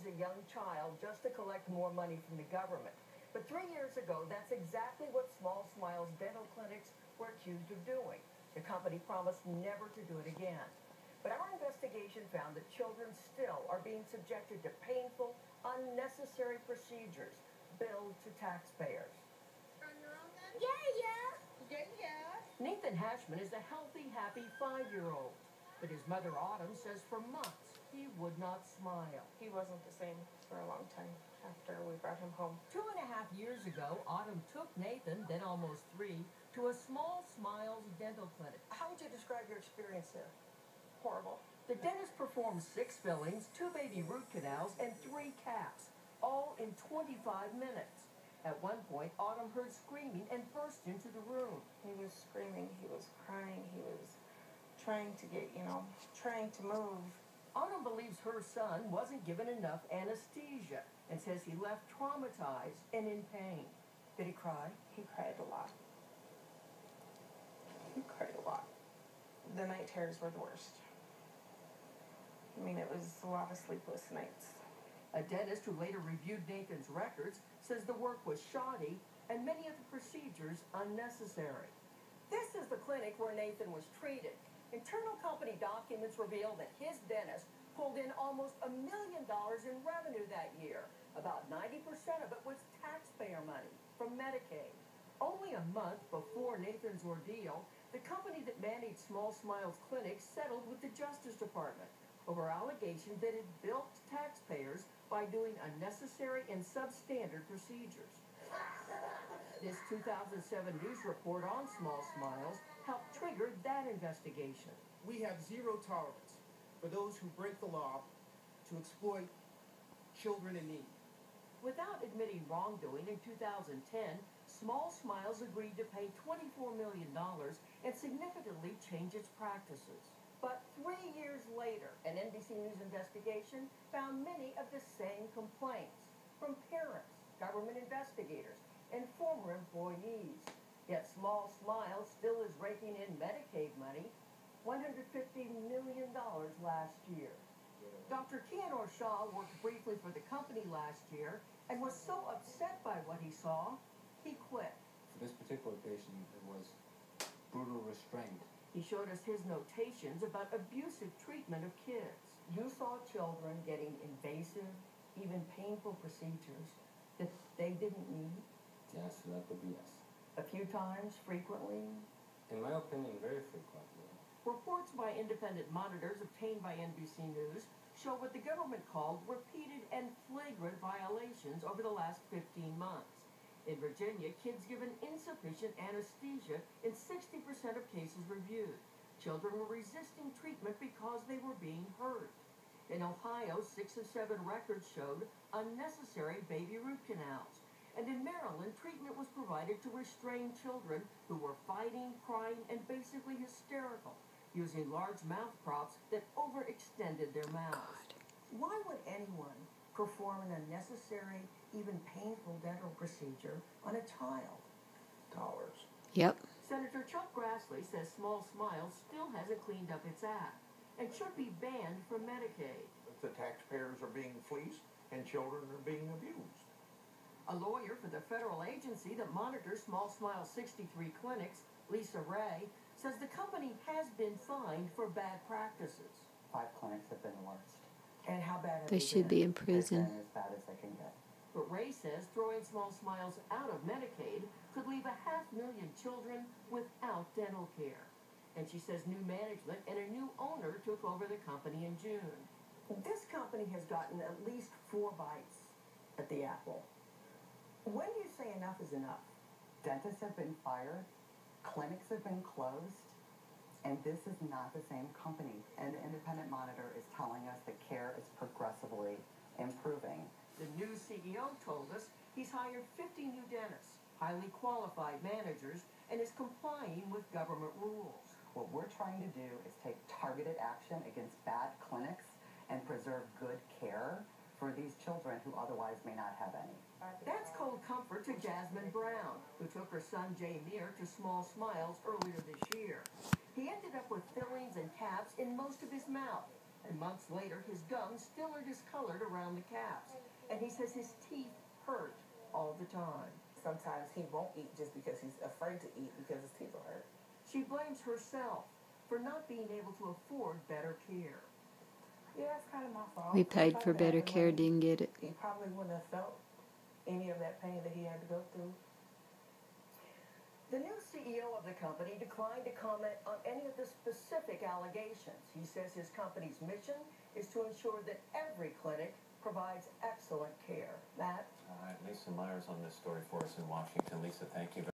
a young child just to collect more money from the government. But 3 years ago, that's exactly what Small Smiles dental clinics were accused of doing. The company promised never to do it again. But our investigation found that children still are being subjected to painful, unnecessary procedures billed to taxpayers. Nathan Hashman is a healthy, happy 5-year-old. But his mother, Autumn, says for months he would not smile. He wasn't the same for a long time after we brought him home. 2.5 years ago, Autumn took Nathan, then almost 3, to a Small Smiles dental clinic. How would you describe your experience there? Horrible. The dentist performed 6 fillings, 2 baby root canals, and 3 caps, all in 25 minutes. At one point, Autumn heard screaming and burst into the room. He was screaming, he was crying, he was trying to get, trying to move. Autumn believes her son wasn't given enough anesthesia and says he left traumatized and in pain. Did he cry? He cried a lot. He cried a lot. The night terrors were the worst. I mean, it was a lot of sleepless nights. A dentist who later reviewed Nathan's records says the work was shoddy and many of the procedures unnecessary. This is the clinic where Nathan was treated. Internal company documents reveal that his dentist pulled in almost $1 million in revenue that year. About 90% of it was taxpayer money from Medicaid. Only a month before Nathan's ordeal, the company that managed Small Smiles Clinic settled with the Justice Department over allegations that it bilked taxpayers by doing unnecessary and substandard procedures. This 2007 news report on Small Smiles helped trigger that investigation. We have zero tolerance for those who break the law to exploit children in need. Without admitting wrongdoing in 2010, Small Smiles agreed to pay $24 million and significantly change its practices. But 3 years later, an NBC News investigation found many of the same complaints from parents, government investigators, and former employees. Yet Small Smiles still is raking in Medicaid money, $150 million last year. Dr. Keanor Shaw worked briefly for the company last year and was so upset by what he saw, he quit. For this particular patient, it was brutal restraint. He showed us his notations about abusive treatment of kids. You saw children getting invasive, even painful procedures that they didn't need? Yes, that would be yes. A few times, frequently? In my opinion, very frequently. Reports by independent monitors obtained by NBC News show what the government called repeated and flagrant violations over the last 15 months. In Virginia, kids given insufficient anesthesia in 60% of cases reviewed. Children were resisting treatment because they were being hurt. In Ohio, 6 of 7 records showed unnecessary baby root canals. And in Maryland, treatment was provided to restrain children who were fighting, crying, and basically hysterical, using large mouth props that overextended their mouths. Why would anyone perform an unnecessary, even painful dental procedure on a child? Dollars. Yep. Senator Chuck Grassley says Small Smiles still hasn't cleaned up its act and should be banned from Medicaid. The taxpayers are being fleeced and children are being abused. A lawyer for the federal agency that monitors Small Smiles 63 clinics, Lisa Ray, says the company has been fined for bad practices. 5 clinics have been worst. And how bad have They should be in prison. As bad as they can get. But Ray says throwing Small Smiles out of Medicaid could leave 500,000 children without dental care. And she says new management and a new owner took over the company in June. This company has gotten at least 4 bites at the apple. When do you say enough is enough? Dentists have been fired, clinics have been closed, and this is not the same company. And the independent monitor is telling us that care is progressively improving. The new CEO told us he's hired 50 new dentists, highly qualified managers, and is complying with government rules. What we're trying to do is take targeted action against bad clinics and preserve good care for these children who otherwise may not have any. That's cold comfort to Jasmine Brown, who took her son Jay Meir to Small Smiles earlier this year. He ended up with fillings and caps in most of his mouth, And months later, his gums still are discolored around the caps. And he says his teeth hurt all the time. Sometimes he won't eat just because he's afraid to eat because his teeth will hurt. She blames herself for not being able to afford better care. Yeah, it's kind of my fault. We paid It's for like that, better and care, when didn't get it. He probably wouldn't have felt any of that pain that he had to go through. The new CEO of the company declined to comment on any of the specific allegations. He says his company's mission is to ensure that every clinic provides excellent care. Matt? All right, Lisa Myers on this story for us in Washington. Lisa, thank you very much.